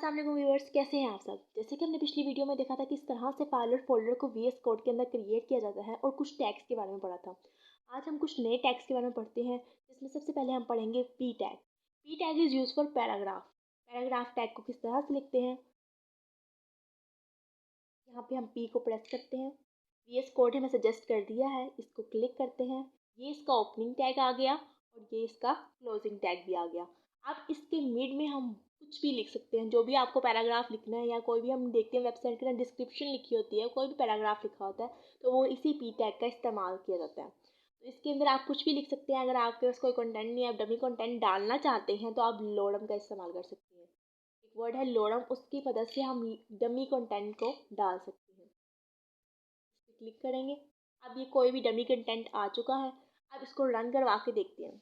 अस्सलाम वालेकुम व्यूअर्स, कैसे हैं आप सब। जैसे कि हमने पिछली वीडियो में देखा था किस तरह से फाइल और फोल्डर को वीएस कोड के अंदर क्रिएट किया जाता है और कुछ टैग्स के बारे में पढ़ा था। आज हम कुछ नए टैग्स के बारे में पढ़ते हैं, जिसमें सबसे पहले हम पढ़ेंगे P tag. P tag is use for paragraph. Paragraph tag को किस तरह से लिखते हैं, यहाँ पे हम पी को प्रेस करते हैं। वीएस कोड हमें सजेस्ट कर दिया है, इसको क्लिक करते हैं। ये इसका ओपनिंग टैग आ गया और ये इसका क्लोजिंग टैग भी आ गया। अब इसके मिड में हम कुछ भी लिख सकते हैं, जो भी आपको पैराग्राफ लिखना है, या कोई भी हम देखते हैं वेबसाइट के अंदर डिस्क्रिप्शन लिखी होती है, कोई भी पैराग्राफ लिखा होता है तो वो इसी पी टैग का इस्तेमाल किया जाता है। तो इसके अंदर आप कुछ भी लिख सकते हैं। अगर आपके पास कोई कंटेंट नहीं है, आप डमी कंटेंट डालना चाहते हैं, तो आप लोडम का इस्तेमाल कर सकते हैं। एक वर्ड है लोडम, उसकी मदद से हम डमी कंटेंट को डाल सकते हैं। इस पर क्लिक करेंगे। अब ये कोई भी डमी कंटेंट आ चुका है। अब इसको रन करवा के देखते हैं।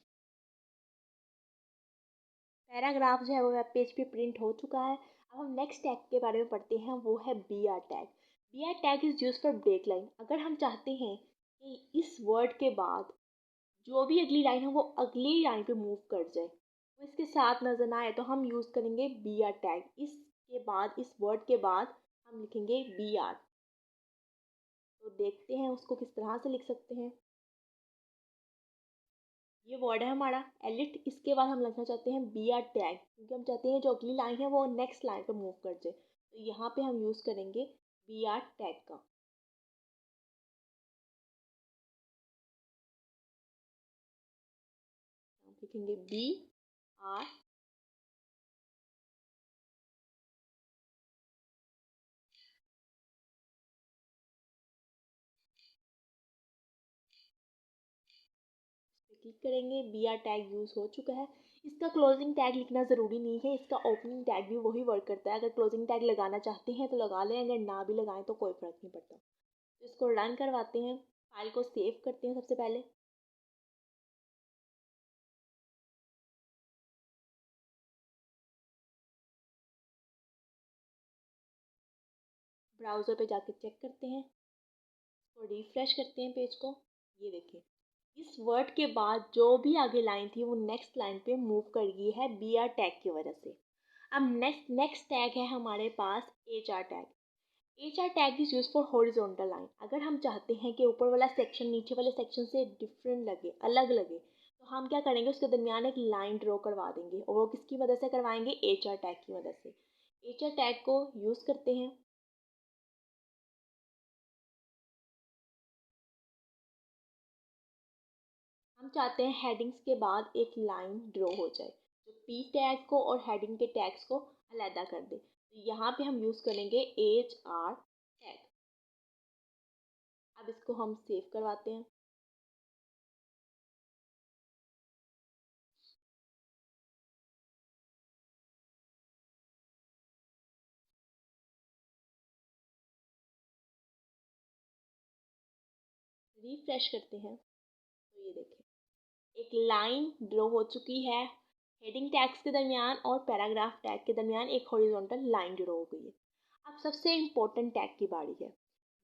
पैराग्राफ जो है वो वेब पेज पे प्रिंट हो चुका है। अब हम नेक्स्ट टैग के बारे में पढ़ते हैं, वो है B R tag. B R tag is use for break line. अगर हम चाहते हैं कि इस वर्ड के बाद जो भी अगली लाइन है वो अगली लाइन पे मूव कर जाए, वो इसके साथ नजर ना आए, तो हम यूज़ करेंगे बी आर टैग। इसके बाद, इस वर्ड के बाद हम लिखेंगे बी आर। तो देखते हैं उसको किस तरह से लिख सकते हैं। ये वर्ड है हमारा एलिट। इसके बाद हम लिखना चाहते हैं बी आर टैग, क्योंकि हम चाहते हैं जो अगली लाइन है वो नेक्स्ट लाइन पे मूव कर जाए। तो यहाँ पे हम यूज़ करेंगे बी आर टैग का। हम लिखेंगे बी आर। क्लिक करेंगे। बी आर टैग यूज़ हो चुका है। इसका क्लोजिंग टैग लिखना ज़रूरी नहीं है, इसका ओपनिंग टैग भी वही वर्क करता है। अगर क्लोजिंग टैग लगाना चाहते हैं तो लगा लें, अगर ना भी लगाएं तो कोई फ़र्क नहीं पड़ता। तो इसको रन करवाते हैं, फाइल को सेव करते हैं। सबसे पहले ब्राउज़र पे जाके चेक करते हैं और रिफ्रेश करते हैं पेज को। ये देखिए, इस वर्ड के बाद जो भी आगे लाइन थी वो नेक्स्ट लाइन पे मूव कर गई है बी आर टैग की वजह से। अब नेक्स्ट टैग है हमारे पास H R tag. H R tag is use for horizontal line. अगर हम चाहते हैं कि ऊपर वाला सेक्शन नीचे वाले सेक्शन से डिफरेंट लगे, अलग लगे, तो हम क्या करेंगे, उसके दरमियान एक लाइन ड्रॉ करवा देंगे। और वो किसकी मदद से करवाएंगे, एच आर टैग की मदद से। एच आर टैग को यूज़ करते हैं। हम चाहते हैं हेडिंग्स के बाद एक लाइन ड्रॉ हो जाए जो पी टैग को और हेडिंग के टैग्स को अलहदा कर दे। तो यहाँ पे हम यूज़ करेंगे एच आर टैग। अब इसको हम सेव करवाते हैं। रिफ्रेश करते हैं तो ये देखें, एक लाइन ड्रॉ हो चुकी है। हेडिंग टैग्स के दरमियान और पैराग्राफ टैग के दरमियान एक हॉरिजॉन्टल लाइन ड्रॉ हो गई है। अब सबसे इम्पोर्टेंट टैग की बारी है,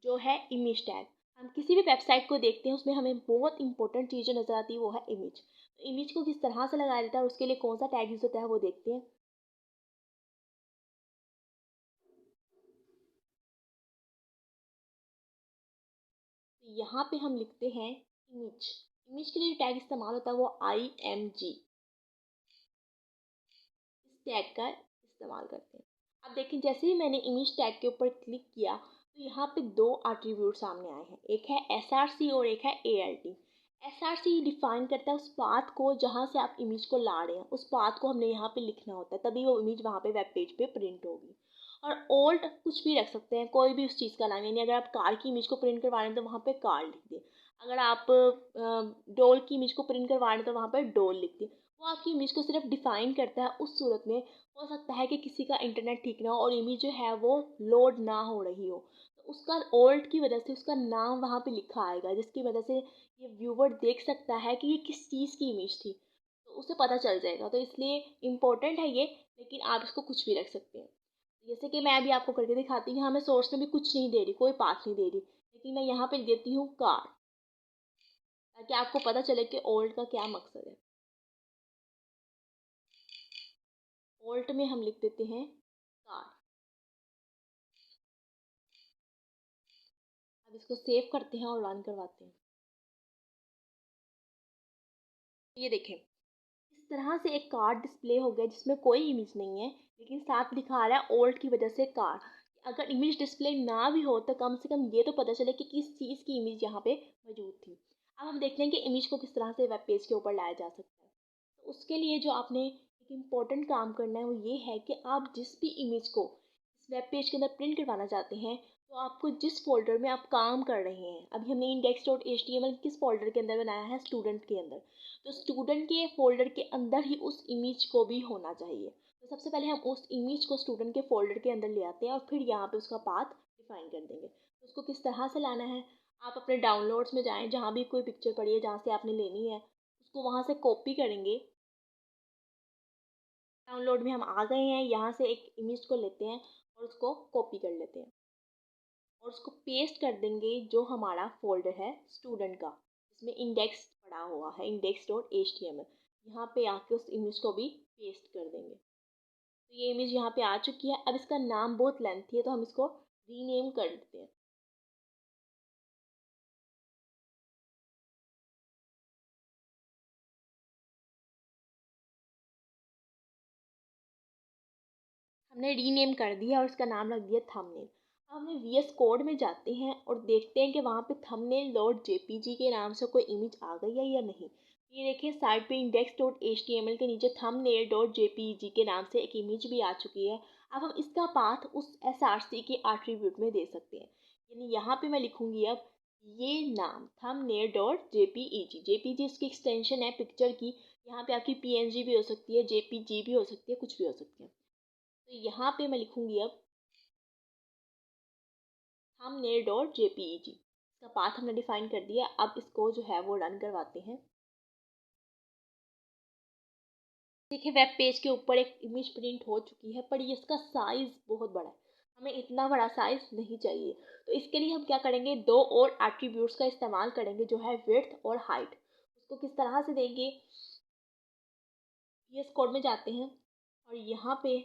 जो है इमेज टैग। हम किसी भी वेबसाइट को देखते हैं, उसमें हमें बहुत इंपॉर्टेंट चीज़ जो नज़र आती है वो है इमेज। तो इमेज को किस तरह से लगाया जाता है, उसके लिए कौन सा टैग यूज़ होता है, वो देखते हैं। तो यहाँ पे हम लिखते हैं इमेज। इमेज के लिए टैग इस्तेमाल होता है वो IMG। इस टैग का इस्तेमाल करते हैं। अब देखें, जैसे ही मैंने इमेज टैग के ऊपर क्लिक किया तो यहाँ पे दो एट्रीब्यूट सामने आए हैं, एक है SRC और एक है ALT। SRC डिफाइन करता है उस पाथ को जहाँ से आप इमेज को ला रहे हैं, उस पाथ को हमने यहाँ पे लिखना होता है, तभी वो इमेज वहाँ पे वेब पेज पे प्रिंट होगी। और ओल्ड कुछ भी रख सकते हैं, कोई भी उस चीज़ का नाम, यानी अगर आप कार की इमेज को प्रिंट करवा रहे हैं तो वहाँ पे कार लिख दें। अगर आप डोल की इमेज को प्रिंट करवा रहे हैं तो वहाँ पर डोल लिख दें। वो आपकी इमेज को सिर्फ डिफाइन करता है। उस सूरत में हो सकता है कि किसी का इंटरनेट ठीक ना हो और इमेज जो है वो लोड ना हो रही हो, तो उसका ओल्ड की वजह से उसका नाम वहाँ पे लिखा आएगा, जिसकी वजह से ये व्यूवर देख सकता है कि ये किस चीज़ की इमेज थी, तो उसे पता चल जाएगा। तो इसलिए इम्पोर्टेंट है ये, लेकिन आप इसको कुछ भी रख सकते हैं। जैसे कि मैं अभी आपको करके दिखाती हूँ, यहाँ मैं सोर्स में भी कुछ नहीं दे रही, कोई पाथ नहीं दे रही, लेकिन मैं यहाँ पे देती हूँ कार, ताकि आपको पता चले कि ओल्ड का क्या मकसद है। ओल्ट में हम लिख देते हैं अब इसको सेव करते हैं और रन करवाते हैं। ये देखें, इस तरह से एक कार्ड डिस्प्ले हो गया जिसमें कोई इमेज नहीं है, लेकिन साथ दिखा रहा है ओल्ड की वजह से कार्ड। अगर इमेज डिस्प्ले ना भी हो तो कम से कम ये तो पता चले कि किस चीज़ की इमेज यहाँ पे मौजूद थी। अब हम देखते हैं कि इमेज को किस तरह से वेब पेज के ऊपर लाया जा सकता है। तो उसके लिए जो आपने एक इम्पोर्टेंट काम करना है वो ये है कि आप जिस भी इमेज को इस वेब पेज के अंदर प्रिंट करवाना चाहते हैं, तो आपको जिस फोल्डर में आप काम कर रहे हैं, अभी हमने index.html किस फोल्डर के अंदर बनाया है, स्टूडेंट के अंदर, तो स्टूडेंट के फोल्डर के अंदर ही उस इमेज को भी होना चाहिए। तो सबसे पहले हम उस इमेज को स्टूडेंट के फोल्डर के अंदर ले आते हैं और फिर यहाँ पे उसका पाथ डिफाइन कर देंगे। तो उसको किस तरह से लाना है, आप अपने डाउनलोड्स में जाएं, जहाँ भी कोई पिक्चर पड़ी है जहाँ से आपने लेनी है उसको वहाँ से कॉपी करेंगे। डाउनलोड में हम आ गए हैं, यहाँ से एक इमेज को लेते हैं और उसको कॉपी कर लेते हैं और उसको पेस्ट कर देंगे जो हमारा फोल्डर है स्टूडेंट का, जिसमें इंडेक्स पड़ा हुआ है, index.html। यहाँ पे आके उस इमेज को भी पेस्ट कर देंगे। तो ये इमेज यहाँ पे आ चुकी है। अब इसका नाम बहुत लेंथी है तो हम इसको रीनेम कर देते हैं। हमने रीनेम कर दिया और उसका नाम रख दिया थंबनेल। अब हमने VS कोड में जाते हैं और देखते हैं कि वहाँ पे thumbnail.jpg के नाम से कोई इमेज आ गई है या नहीं। ये देखिए साइड पे index.html के नीचे thumbnail.jpg के नाम से एक इमेज भी आ चुकी है। अब हम इसका पाथ उस SRC के एट्रीब्यूट में दे सकते हैं। यानी यहाँ पे मैं लिखूंगी अब ये नाम thumbnail.jpeg। jpg इसकी एक्सटेंशन है पिक्चर की। यहाँ पे आपकी PNG भी हो सकती है, JPG भी हो सकती है, कुछ भी हो सकती है। तो यहाँ पे मैं लिखूंगी अब thumbnail.jpeg। इसका पाथ हमने डिफाइन कर दिया। अब इसको जो है वो रन करवाते हैं। देखिए वेब पेज के ऊपर एक इमेज प्रिंट हो चुकी है, पर ये इसका साइज बहुत बड़ा है, हमें इतना बड़ा साइज नहीं चाहिए। तो इसके लिए हम क्या करेंगे, दो और एट्रीब्यूट्स का इस्तेमाल करेंगे जो है विड्थ और हाइट। उसको किस तरह से देंगे, VS कोड में जाते हैं और यहाँ पे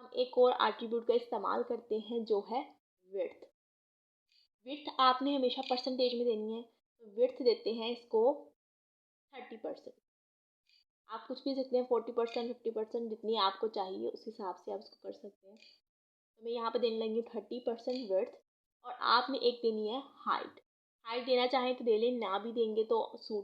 हम एक और एट्रीब्यूट का इस्तेमाल करते हैं जो है विड्थ। विड्थ आपने हमेशा परसेंटेज में देनी है, तो विड्थ देते हैं इसको 30%। आप कुछ भी सकते हैं, 40%, 50%, जितनी आपको चाहिए उस हिसाब से आप इसको कर सकते हैं। तो मैं यहाँ पे देने लगी 30% विड्थ और आपने एक देनी है हाइट। हाइट देना चाहें तो दे लें, ना भी देंगे तो सूट